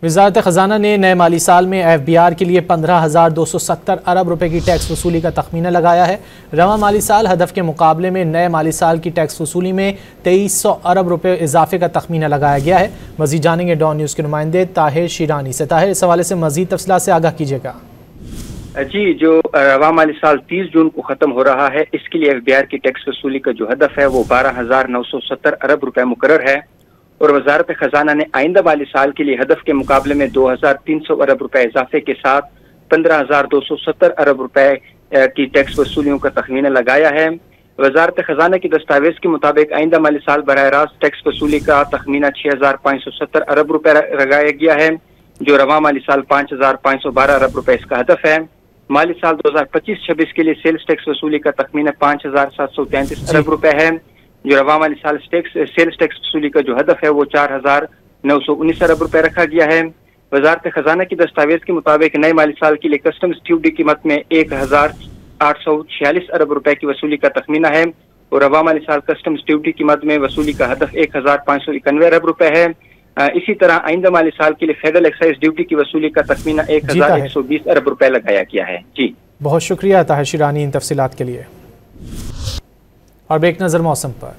वज़ारत ख़जाना ने नए माली साल में FBR के लिए 15,270 अरब रुपए की टैक्स वसूली का तखमीना लगाया है। रवा माली साल हदफ के मुकाबले में नए माली साल की टैक्स वसूली में 2300 अरब रुपए इजाफे का तखमीना लगाया गया है। मज़ीद जानेंगे डॉन न्यूज़ के नुमाइंदे ताहिर शीरानी से। ताहिर, इस हवाले से मज़ीद तफसीलात से आगाह कीजिएगा। जी, जो रवा माली साल 30 जून को ख़त्म हो रहा है, इसके लिए FBR की टैक्स वसूली का जो हदफ है वो 12,970 अरब रुपए मुकर्रर है और वज़ारत ख़जाना ने आइंदा वाली साल के लिए हदफ के मुकाबले में 2,300 अरब रुपए इजाफे के साथ 15,270 अरब रुपए की टैक्स वसूलियों का तखमीना लगाया है। वज़ारत ख़जाना की दस्तावेज के मुताबिक आइंदा माली साल बराह रास्त टैक्स वसूली का तखमीना 6,570 अरब रुपए लगाया गया है, जो रवा माली साल 5,512 अरब रुपए इसका हदफ है। माली साल 2025-26 के लिए सेल्स टैक्स वसूली का तखमीना 5,733 अरब रुपए है, जो रवा माली साल सेल्स टैक्स वसूली का जो हदफ है वो 4,919 अरब रुपए रखा गया है। वज़ारत ख़जाना की दस्तावेज के मुताबिक नए माली साल के लिए कस्टम्स ड्यूटी कीमत में 1,846 अरब रुपए की वसूली का तखमीना है और रवा माली साल कस्टम्स ड्यूटी कीमत में वसूली का हदफ 1,591 अरब रुपए है। इसी तरह आइंदा माली साल के लिए फेडरल एक्साइज ड्यूटी की वसूली का तखमीना 1,120 अरब रुपए लगाया गया है। जी, बहुत शुक्रिया ताहिर शीरानी इन तफसीलात के लिए। और एक नज़र मौसम पर।